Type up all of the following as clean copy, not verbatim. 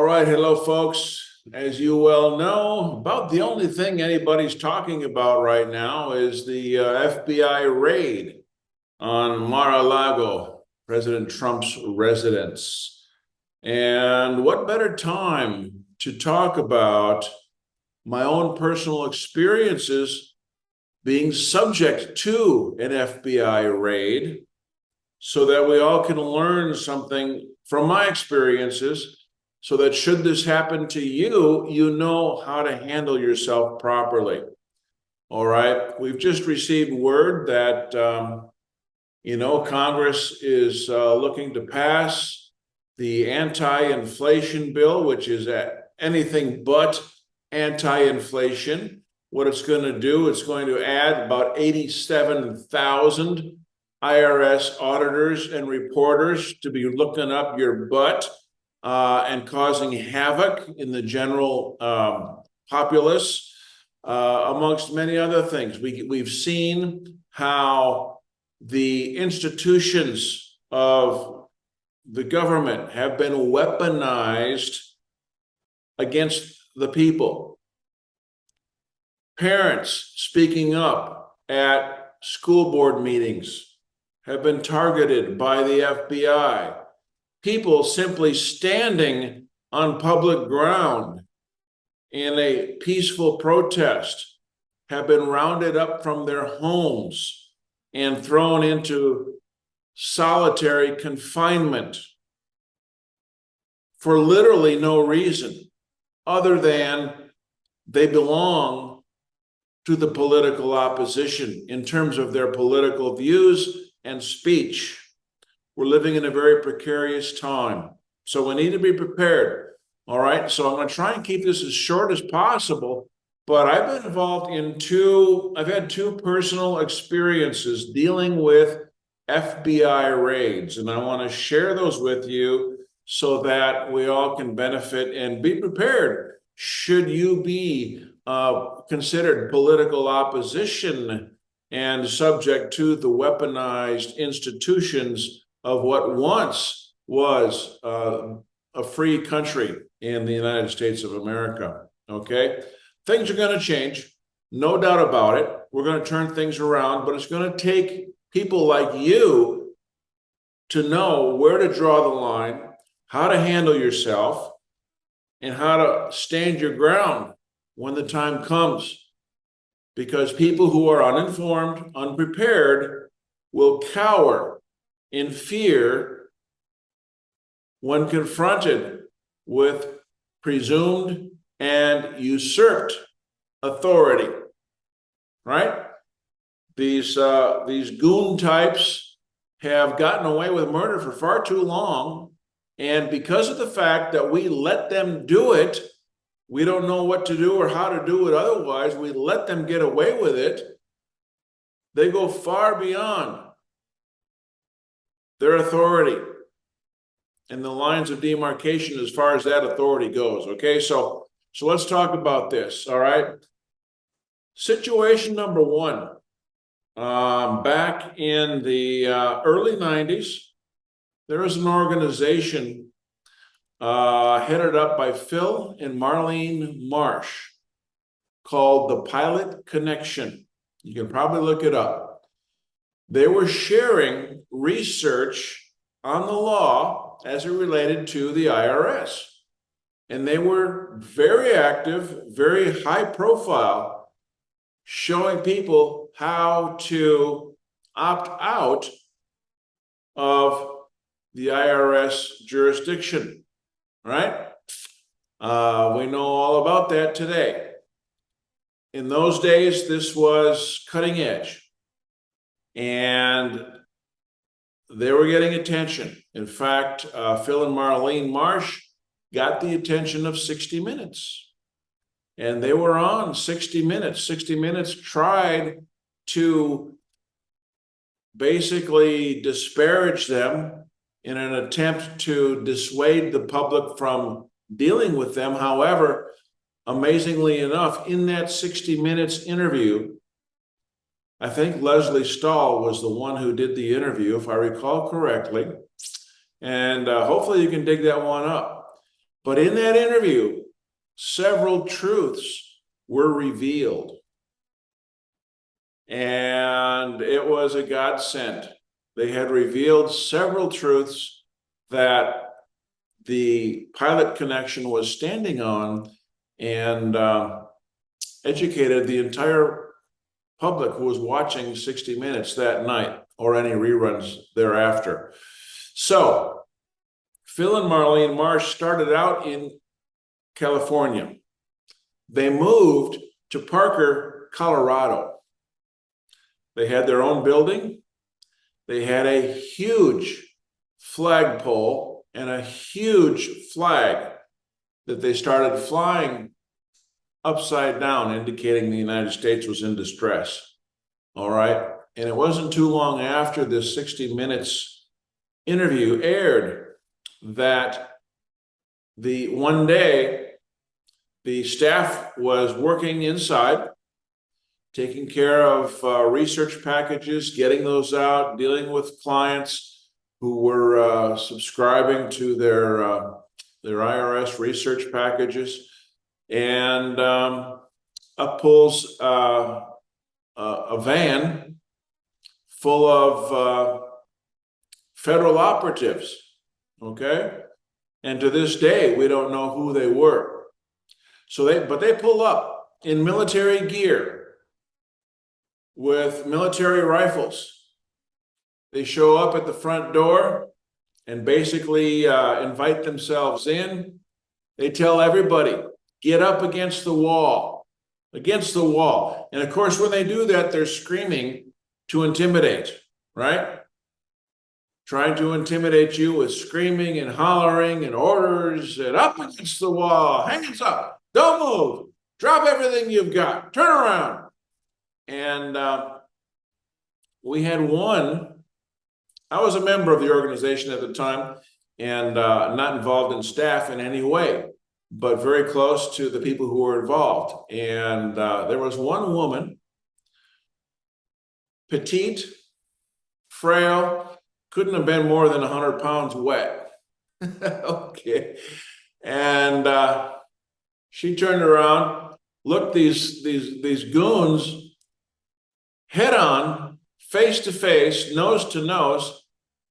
All right, hello, folks. As you well know, about the only thing anybody's talking about right now is the FBI raid on Mar-a-Lago, President Trump's residence. And what better time to talk about my own personal experiences being subject to an FBI raid so that we all can learn something from my experiences, so that should this happen to you, you know how to handle yourself properly. All right, we've just received word that, Congress is looking to pass the anti-inflation bill, which is anything but anti-inflation. What it's going to do, it's going to add about 87,000 IRS auditors and reporters to be looking up your butt and causing havoc in the general populace, amongst many other things. We've seen how the institutions of the government have been weaponized against the people. Parents speaking up at school board meetings have been targeted by the FBI. People simply standing on public ground in a peaceful protest have been rounded up from their homes and thrown into solitary confinement for literally no reason other than they belong to the political opposition in terms of their political views and speech. We're living in a very precarious time, so we need to be prepared. All right, so I'm going to try and keep this as short as possible, but I've been involved in I've had two personal experiences dealing with FBI raids, and I want to share those with you so that we all can benefit and be prepared should you be considered political opposition and subject to the weaponized institutions of what once was a free country in the United States of America. Okay, things are going to change, no doubt about it. We're going to turn things around, but it's going to take people like you to know where to draw the line, how to handle yourself, and how to stand your ground when the time comes. Because people who are uninformed, unprepared, will cower in fear when confronted with presumed and usurped authority, right? These goon types have gotten away with murder for far too long, and because of the fact that we let them do it, we don't know what to do or how to do it otherwise, we let them get away with it. They go far beyond their authority and the lines of demarcation as far as that authority goes. Okay, so let's talk about this. All right, situation number one. Back in the early 90s, there was an organization headed up by Phil and Marlene Marsh called the Pilot Connection. You can probably look it up. They were sharing research on the law as it related to the IRS. And they were very active, very high profile, showing people how to opt out of the IRS jurisdiction, right? We know all about that today. In those days, this was cutting edge, and they were getting attention. In fact, Phil and Marlene Marsh got the attention of 60 Minutes, and they were on 60 Minutes. 60 Minutes tried to basically disparage them in an attempt to dissuade the public from dealing with them. However, amazingly enough, in that 60 Minutes interview, I think Leslie Stahl was the one who did the interview, if I recall correctly. And hopefully you can dig that one up. But in that interview, several truths were revealed. And it was a godsend. They had revealed several truths that the pilot connection was standing on, and educated the entire public who was watching 60 Minutes that night or any reruns thereafter. So Phil and Marlene Marsh started out in California. They moved to Parker, Colorado. They had their own building. They had a huge flagpole and a huge flag that they started flying upside down, indicating the United States was in distress. All right. And it wasn't too long after this 60 Minutes interview aired that one day the staff was working inside, taking care of research packages, getting those out, dealing with clients who were subscribing to their IRS research packages, and up pulls a van full of federal operatives. Okay, and to this day we don't know who they were. So they pull up in military gear with military rifles. They show up at the front door and basically invite themselves in. They tell everybody, get up against the wall, against the wall. And of course, when they do that, they're screaming to intimidate, right? Trying to intimidate you with screaming and hollering and orders and up against the wall, hands up, don't move, drop everything you've got, turn around. And we had one, I was a member of the organization at the time and not involved in staff in any way, but very close to the people who were involved. And there was one woman, petite, frail, couldn't have been more than 100 pounds wet. Okay. And she turned around, looked these goons head on, face to face, nose to nose,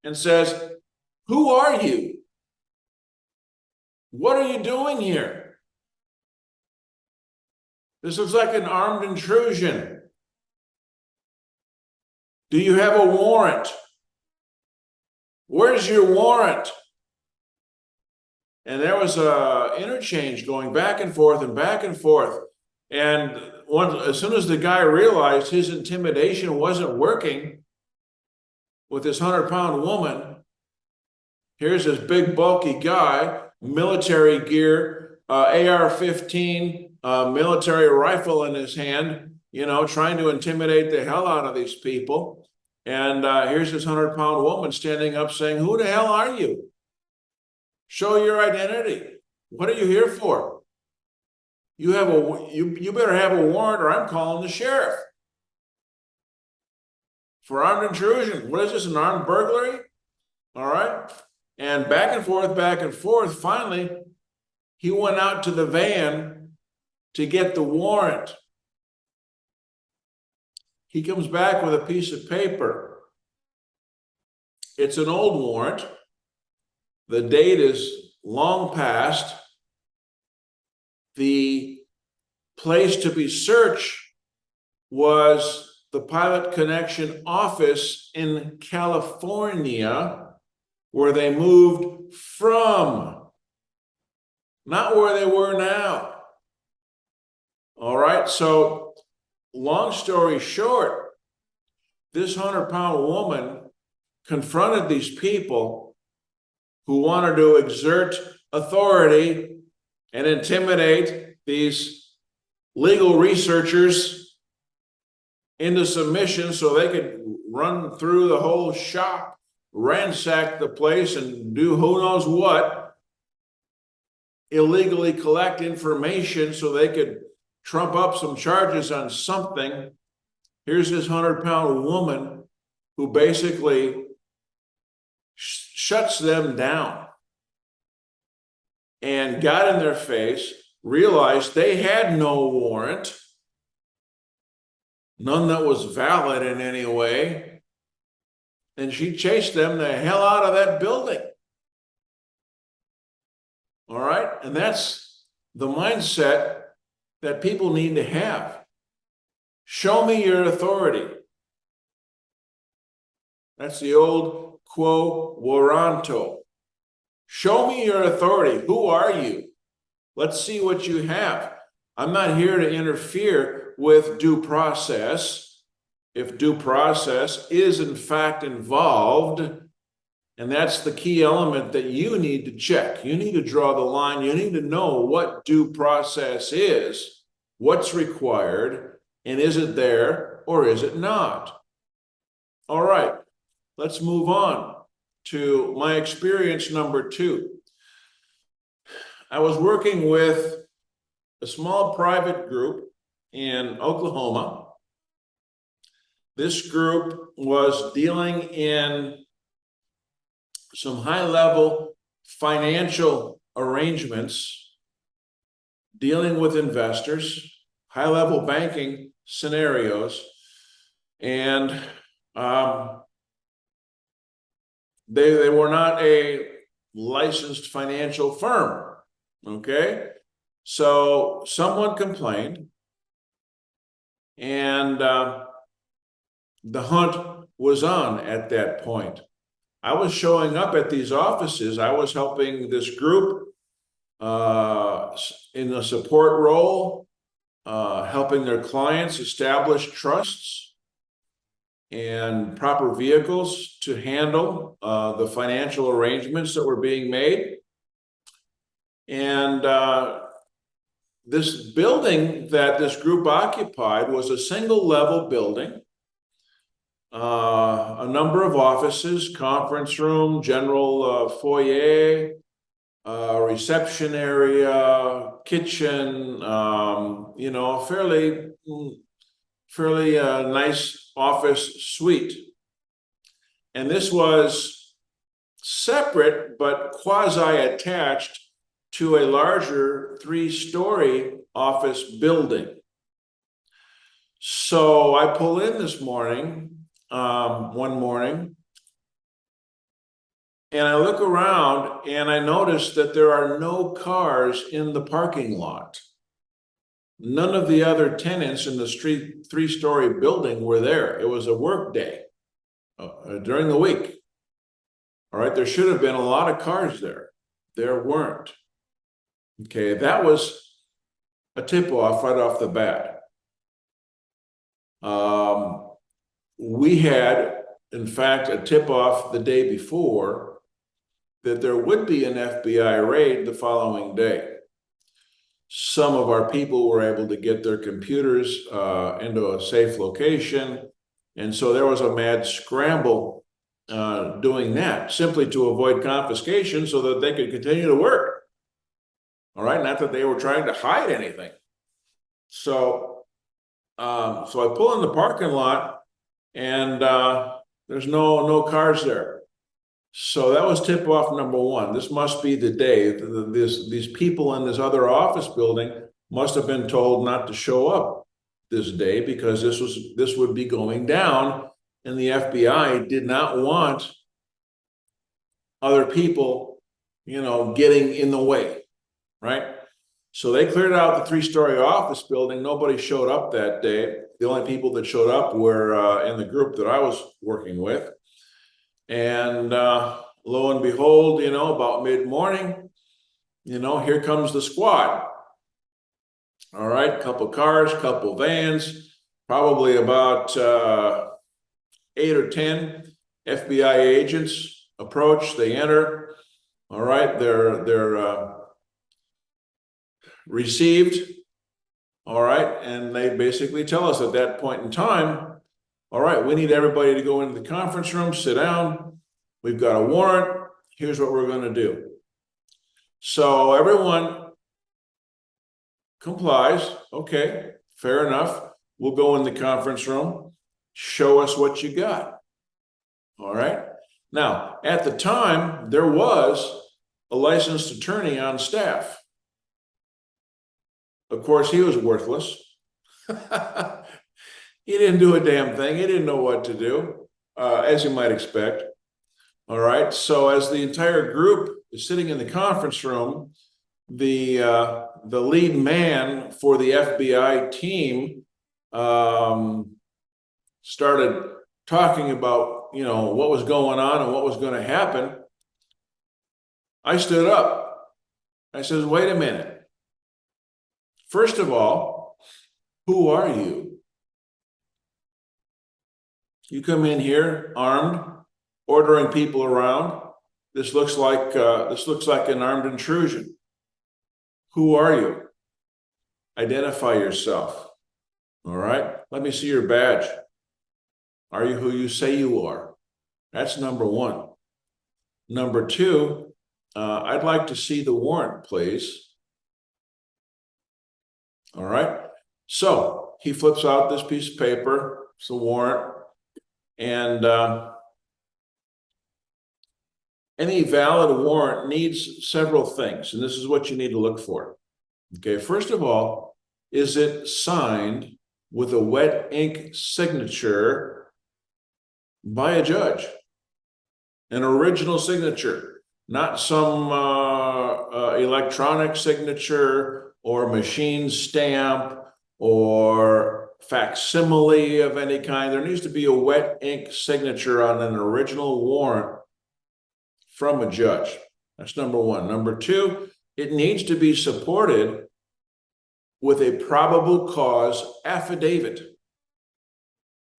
and says, "Who are you? What are you doing here? This looks like an armed intrusion. Do you have a warrant? Where's your warrant?" And there was a interchange going back and forth and back and forth. And as soon as the guy realized his intimidation wasn't working with this 100-pound woman, here's this big bulky guy, military gear, AR-15, military rifle in his hand, trying to intimidate the hell out of these people. And here's this 100-pound woman standing up saying, "Who the hell are you? Show your identity. What are you here for? You better have a warrant or I'm calling the sheriff for armed intrusion. What is this, an armed burglary?" All right. And back and forth, back and forth. Finally, he went out to the van to get the warrant. He comes back with a piece of paper. It's an old warrant. The date is long past. The place to be searched was the Pilot Connection office in California, where they moved from, not where they were now. All right, so long story short, this 100-pound woman confronted these people who wanted to exert authority and intimidate these legal researchers into submission so they could run through the whole shop, ransack the place, and do who knows what, illegally collect information so they could trump up some charges on something. Here's this 100-pound woman who basically shuts them down. and got in their face, realized they had no warrant, none that was valid in any way, and she chased them the hell out of that building. All right? And that's the mindset that people need to have. Show me your authority. That's the old quo warranto. Show me your authority. Who are you? Let's see what you have. I'm not here to interfere with due process. If due process is in fact involved, and that's the key element that you need to check. You need to draw the line. You need to know what due process is, what's required, and is it there or is it not? All right, let's move on to my experience number 2. I was working with a small private group in Oklahoma. This group was dealing in some high-level financial arrangements, dealing with investors, high-level banking scenarios, and they were not a licensed financial firm. Okay, so someone complained, and the hunt was on at that point. I was showing up at these offices. I was helping this group in a support role, helping their clients establish trusts and proper vehicles to handle the financial arrangements that were being made. And this building that this group occupied was a single-level building, a number of offices, conference room, general foyer, reception area, kitchen, you know, fairly nice office suite. And this was separate but quasi-attached to a larger 3-story office building. So I pull in this morning, one morning, and I look around and I notice that there are no cars in the parking lot. None of the other tenants in the 3-story building were there. It was a work day during the week. All right, there should have been a lot of cars there. There weren't. Okay, that was a tip-off right off the bat. We had, in fact, a tip-off the day before that there would be an FBI raid the following day. Some of our people were able to get their computers into a safe location, and so there was a mad scramble doing that, simply to avoid confiscation so that they could continue to work. All right, not that they were trying to hide anything. So, I pull in the parking lot, and there's no cars there. So that was tip-off number 1. This must be the day. These people in this other office building must have been told not to show up this day because this would be going down, and the FBI did not want other people, you know, getting in the way. Right? So they cleared out the 3-story office building. Nobody showed up that day. The only people that showed up were in the group that I was working with. And lo and behold, you know, about mid-morning, you know, here comes the squad. All right, couple cars, couple vans, probably about 8 or 10 FBI agents approach. They enter. All right, they're received, all right, and they basically tell us at that point in time, all right, we need everybody to go into the conference room, sit down, we've got a warrant, here's what we're going to do. So everyone complies. Okay, fair enough, we'll go in the conference room, show us what you got. All right, now at the time there was a licensed attorney on staff. Of course, he was worthless. He didn't do a damn thing. He didn't know what to do, as you might expect. All right. So as the entire group is sitting in the conference room, the lead man for the FBI team started talking about, what was going on and what was going to happen. I stood up. I says, wait a minute. First of all, who are you? You come in here armed, ordering people around. This looks like an armed intrusion. Who are you? Identify yourself. All right. Let me see your badge. Are you who you say you are? That's number one. Number two, I'd like to see the warrant, please. All right. So he flips out this piece of paper. It's the warrant. And any valid warrant needs several things. And this is what you need to look for. Okay. First of all, is it signed with a wet ink signature by a judge? An original signature, not some electronic signature or machine stamp or facsimile of any kind. There needs to be a wet ink signature on an original warrant from a judge. That's number one. Number two, it needs to be supported with a probable cause affidavit.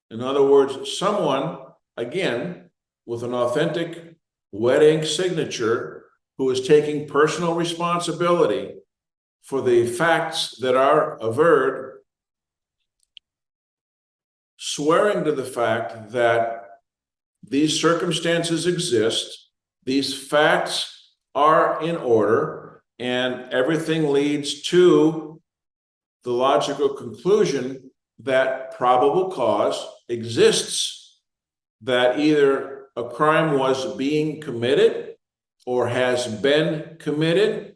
In other words, someone, again, with an authentic wet ink signature who is taking personal responsibility for the facts that are averred, swearing to the fact that these circumstances exist, these facts are in order, and everything leads to the logical conclusion that probable cause exists, that either a crime was being committed or has been committed,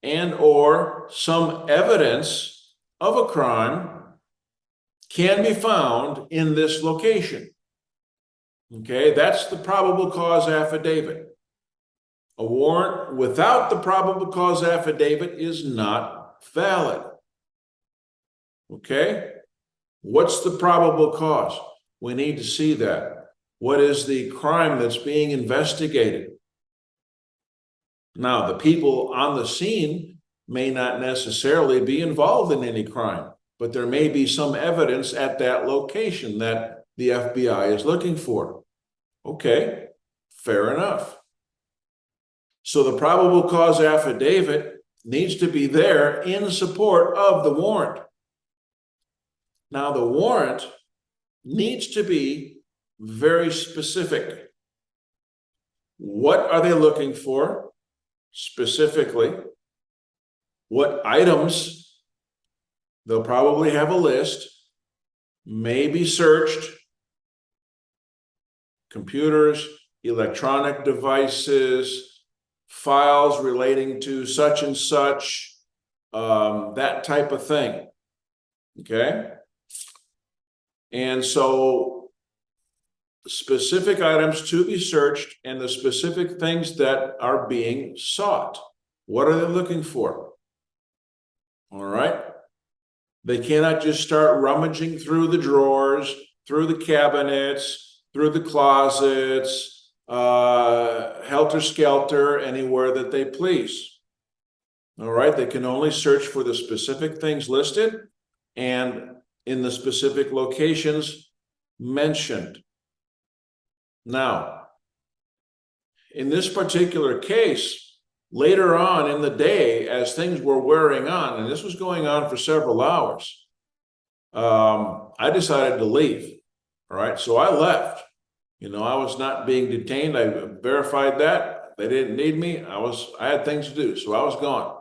and or some evidence of a crime can be found in this location. Okay, that's the probable cause affidavit. A warrant without the probable cause affidavit is not valid. Okay, what's the probable cause? We need to see that. What is the crime that's being investigated? Now, the people on the scene may not necessarily be involved in any crime, but there may be some evidence at that location that the FBI is looking for. Okay, fair enough. So the probable cause affidavit needs to be there in support of the warrant. Now, the warrant needs to be very specific. What are they looking for specifically? What items? They'll probably have a list, may be searched, computers, electronic devices, files relating to such and such, that type of thing. Okay? And so specific items to be searched and the specific things that are being sought. What are they looking for? All right. They cannot just start rummaging through the drawers, through the cabinets, through the closets, helter-skelter, anywhere that they please. All right. They can only search for the specific things listed and in the specific locations mentioned. Now, in this particular case, later on in the day, as things were wearing on, and this was going on for several hours, I decided to leave. All right, so I left. I was not being detained. I verified that. They didn't need me. I had things to do, so I was gone.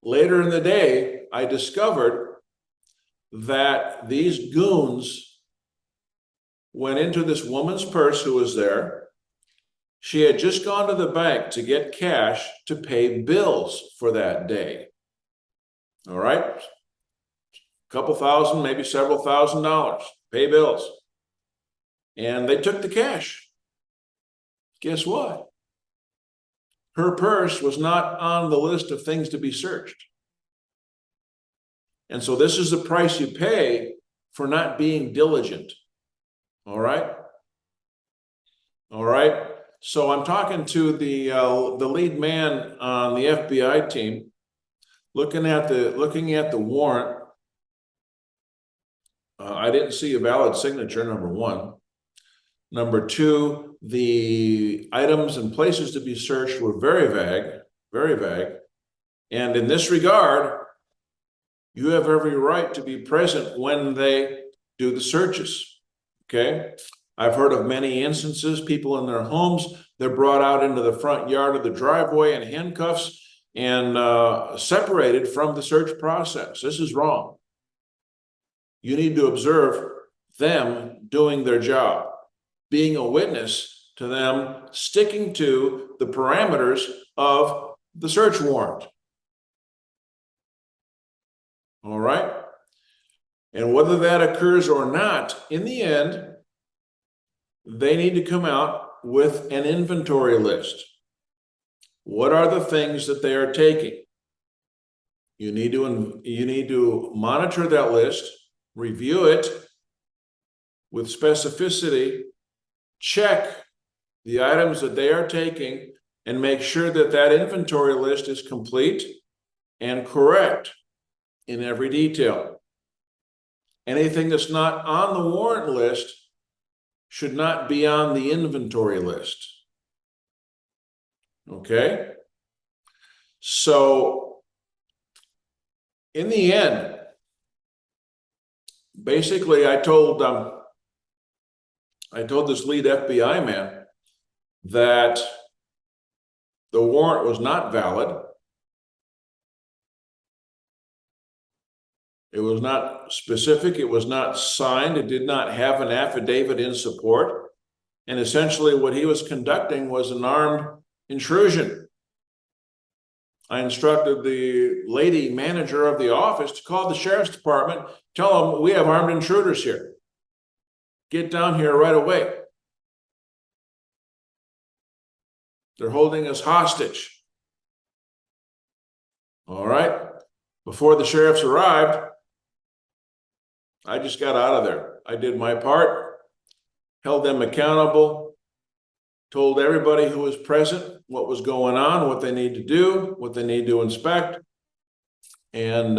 Later in the day, I discovered that these goons went into this woman's purse who was there, She had just gone to the bank to get cash to pay bills for that day. All right? A couple thousand, maybe several $1,000s, pay bills. And they took the cash. Guess what? Her purse was not on the list of things to be searched. And so this is the price you pay for not being diligent. All right? All right? So I'm talking to the lead man on the FBI team, looking at the warrant. I didn't see a valid signature, number one. Number two, the items and places to be searched were very vague, very vague. And in this regard, you have every right to be present when they do the searches, okay? I've heard of many instances, people in their homes, they're brought out into the front yard of the driveway in handcuffs and separated from the search process. This is wrong. You need to observe them doing their job, being a witness to them sticking to the parameters of the search warrant. All right? And whether that occurs or not, in the end, they need to come out with an inventory list. What are the things that they are taking? You need to monitor that list, review it with specificity, check the items that they are taking, and make sure that that inventory list is complete and correct in every detail. Anything that's not on the warrant list should not be on the inventory list. Okay? So, in the end, basically, I told this lead FBI man that the warrant was not valid. It was not specific. It was not signed. It did not have an affidavit in support. And essentially what he was conducting was an armed intrusion. I instructed the lady manager of the office to call the sheriff's department, tell them we have armed intruders here. Get down here right away. They're holding us hostage. All right. Before the sheriffs arrived, I just got out of there. I did my part, held them accountable, told everybody who was present what was going on, what they need to do, what they need to inspect, and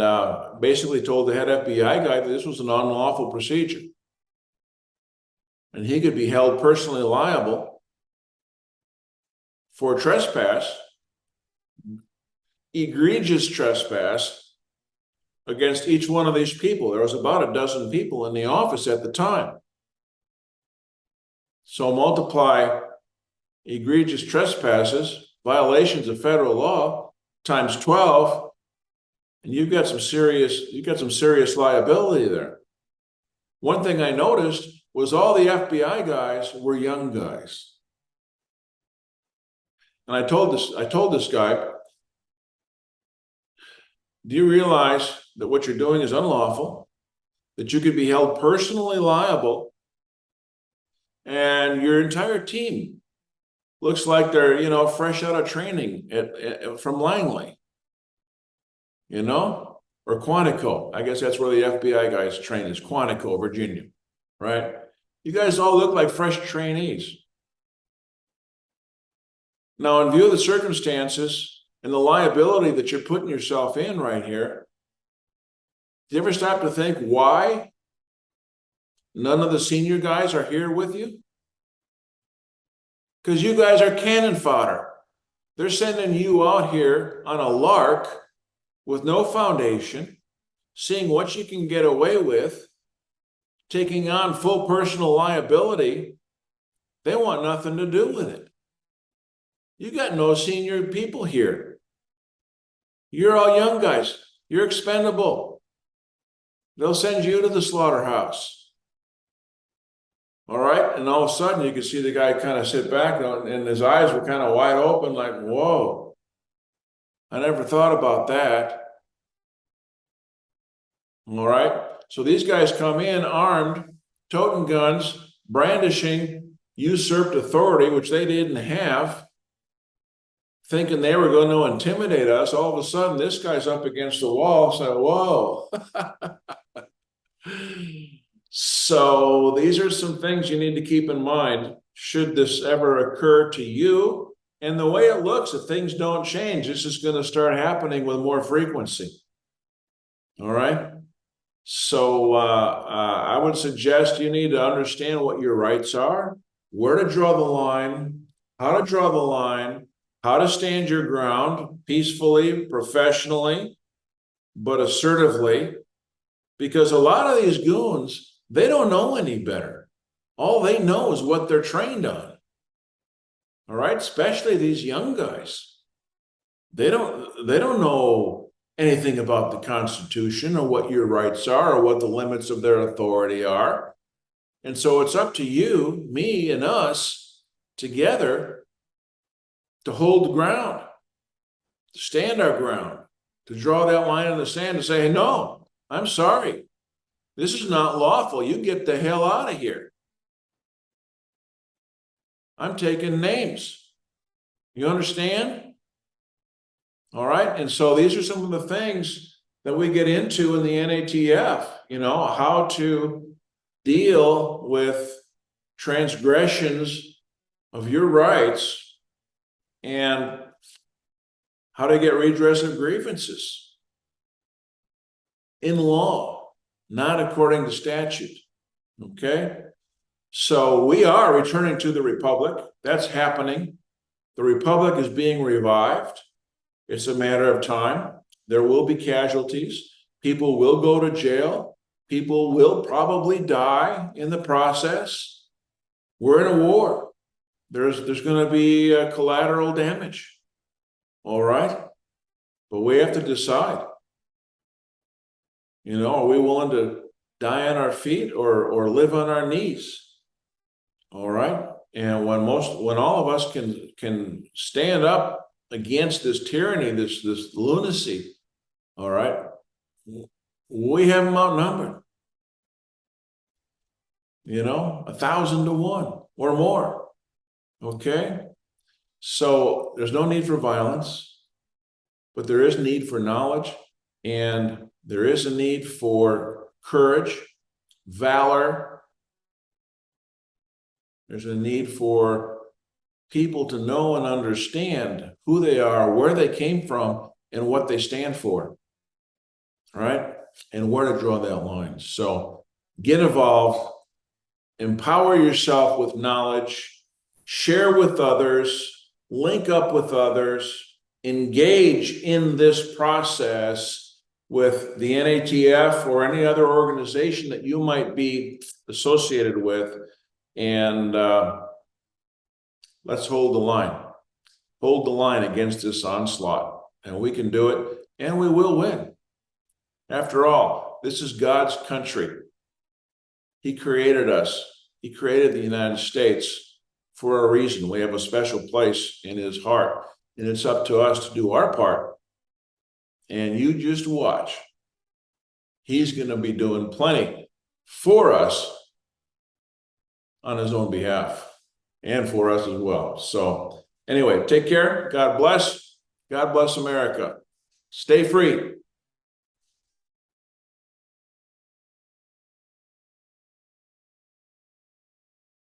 basically told the head FBI guy that this was an unlawful procedure. And he could be held personally liable for trespass, egregious trespass, against each one of these people. There was about a dozen people in the office at the time. So multiply egregious trespasses, violations of federal law, times 12, and you've got some serious liability there. One thing I noticed was all the FBI guys were young guys. And I told this guy, do you realize that what you're doing is unlawful, that you could be held personally liable, and your entire team looks like they're, fresh out of training from Langley, or Quantico. I guess that's where the FBI guys train, is Quantico, Virginia, right? You guys all look like fresh trainees. Now, in view of the circumstances and the liability that you're putting yourself in right here, do you ever stop to think why none of the senior guys are here with you? Because you guys are cannon fodder. They're sending you out here on a lark with no foundation, seeing what you can get away with, taking on full personal liability. They want nothing to do with it. You got no senior people here. You're all young guys. You're expendable. They'll send you to the slaughterhouse. All right. And all of a sudden you can see the guy kind of sit back and his eyes were kind of wide open, like, whoa, I never thought about that. All right. So these guys come in armed, toting guns, brandishing usurped authority, which they didn't have, thinking they were going to intimidate us. All of a sudden, this guy's up against the wall. So, whoa. So these are some things you need to keep in mind should this ever occur to you. And the way it looks, if things don't change, this is going to start happening with more frequency. All right. So I would suggest you need to understand what your rights are, where to draw the line, how to draw the line, how to stand your ground peacefully, professionally, but assertively, because a lot of these goons, they don't know any better. All they know is what they're trained on. All right, especially these young guys. They don't know anything about the Constitution or what your rights are or what the limits of their authority are. And so it's up to you, me, and us together to hold the ground, to stand our ground, to draw that line in the sand and say, hey, no, I'm sorry. This is not lawful. You get the hell out of here. I'm taking names. You understand? All right. And so these are some of the things that we get into in the NATF, how to deal with transgressions of your rights and how to get redress of grievances in law, not according to statute. Okay. So we are returning to the Republic. That's happening. The Republic is being revived. It's a matter of time. There will be casualties. People will go to jail. People will probably die in the process. We're in a war. There's going to be collateral damage. All right. But we have to decide. Are we willing to die on our feet or live on our knees? All right. And when all of us can stand up against this tyranny, this lunacy, all right, we have them outnumbered. 1,000 to 1 or more. Okay. So there's no need for violence, but there is need for knowledge, and there is a need for courage, valor. There's a need for people to know and understand who they are, where they came from, and what they stand for. All right. And where to draw that line. So get involved, empower yourself with knowledge, share with others, link up with others, engage in this process with the NATF or any other organization that you might be associated with. And let's hold the line. Hold the line against this onslaught. And we can do it, and we will win. After all, this is God's country. He created us. He created the United States for a reason. We have a special place in his heart, and it's up to us to do our part. And you just watch. He's going to be doing plenty for us on his own behalf and for us as well. So anyway, take care. God bless. God bless America. Stay free.